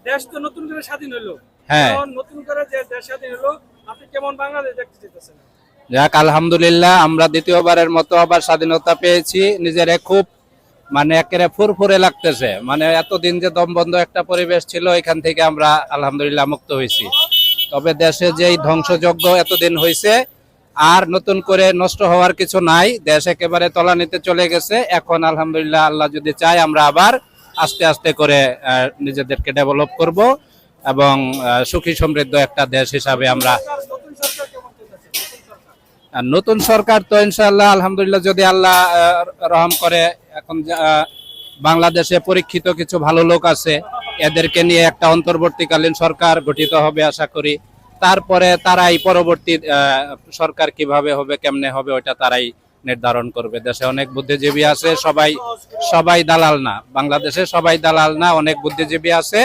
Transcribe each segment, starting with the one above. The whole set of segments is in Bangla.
দেশ তো নতুন করে স্বাধীন হলো। হ্যাঁ। এখন নতুন করে যে দেশ স্বাধীন হলো, আপনি কেমন বাংলাদেশ দেখতে চাইতেছেন? যাক, আলহামদুলিল্লাহ, আমরা দ্বিতীয়বারের মতো আবার স্বাধীনতা পেয়েছি। নিজের খুব মানে একেবারে ফুরফুরে লাগতেছে। মানে এতদিন যে দমবন্ধ একটা পরিবেশ ছিল, এখান থেকে আমরা আলহামদুলিল্লাহ মুক্ত হয়েছি। তবে দেশে যেই ধ্বংসযজ্ঞ এতদিন হয়েছে, আর নতুন করে নষ্ট হওয়ার কিছু নাই। দেশ একেবারে তলানিতে চলে গেছে। এখন আলহামদুলিল্লাহ, আল্লাহ যদি চায়, আমরা আবার আস্তে আস্তে করে নিজেদেরকে ডেভেলপ করব এবং সুখী সমৃদ্ধ একটা দেশ হিসাবে আমরা। নতুন সরকার কেমন চাইতেছেন? নতুন সরকার আর নতুন সরকার তো ইনশাআল্লাহ আলহামদুলিল্লাহ, যদি আল্লাহ রহম করে, এখন বাংলাদেশে পরীক্ষিত কিছু ভালো লোক আছে, এদেরকে নিয়ে একটা অন্তর্বর্তীকালীন সরকার গঠিত হবে আশা করি। তারপরে তারাই পরবর্তী সরকার কিভাবে হবে, কেমনে হবে, ওইটা তারাই নির্ধারণ করবে। দেশে অনেক বুদ্ধিজীবী আছে, সবাই সবাই দালাল না। বাংলাদেশে সবাই দালাল না, অনেক বুদ্ধিজীবী আছে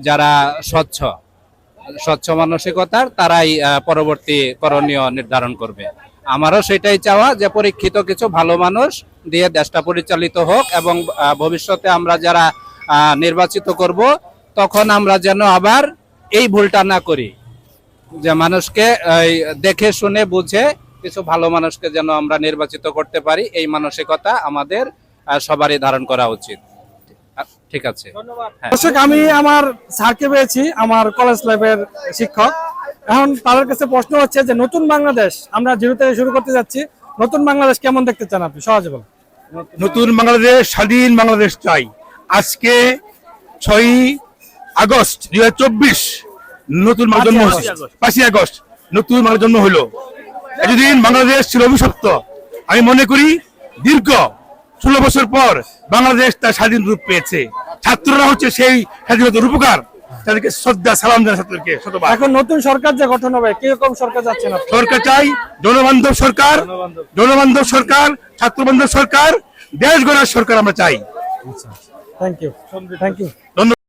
যারা স্বচ্ছ স্বচ্ছ মানসিকতার, তারাই পরবর্তী করণীয় নির্ধারণ করবে। আমারও সেটাই চাওয়া যে পরীক্ষিত কিছু ভালো মানুষ দিয়ে দেশটা পরিচালিত হোক, এবং ভবিষ্যতে আমরা যারা নির্বাচিত করব, তখন আমরা যেন আবার এই ভুলটা না করি, যে মানুষকে দেখে শুনে বুঝে কিছু ভালো মানুষকে যেন আমরা নির্বাচিত করতে পারি। এই মানসিকতা আমাদের সবারই ধারণ করা উচিত। ঠিক আছে, ধন্যবাদ। হ্যাঁ। দর্শক, আমি আমার স্যারকে পেয়েছি, আমার কলেজ লাইফের শিক্ষক। এখন তাদের কাছে প্রশ্ন হচ্ছে যে নতুন বাংলাদেশ আমরা জিরো থেকে শুরু করতে যাচ্ছি, নতুন বাংলাদেশ কেমন দেখতে চান আপনি, সহজে বলুন। নতুন বাংলাদেশ, স্বাধীন বাংলাদেশ চাই। আজকে 6ই আগস্ট 2024 নতুন বাংলার জন্ম হয়েছে। 5ই আগস্ট নতুন বাংলার জন্ম হলো। এতদিন বাংলাদেশ ছিল অভিশপ্ত। আমি মনে করি দীর্ঘ 16 বছর পর বাংলাদেশ তার স্বাধীন রূপ পেয়েছে। ছাত্ররা হচ্ছে সেই স্বাধীনতার রূপকার। তাদেরকে শ্রদ্ধা সালাম জানাই ছাত্রদেরকে শতবার। এখন নতুন সরকার যে গঠন হবে, কিরকম সরকার যাচ্ছেন আপনি? সরকার চাই জনবান্ধব সরকার, জনবান্ধব সরকার, ছাত্রবান্ধব সরকার, দেশ গড়ার সরকার আমরা চাই। Thank you, thank you. ধন্যবাদ।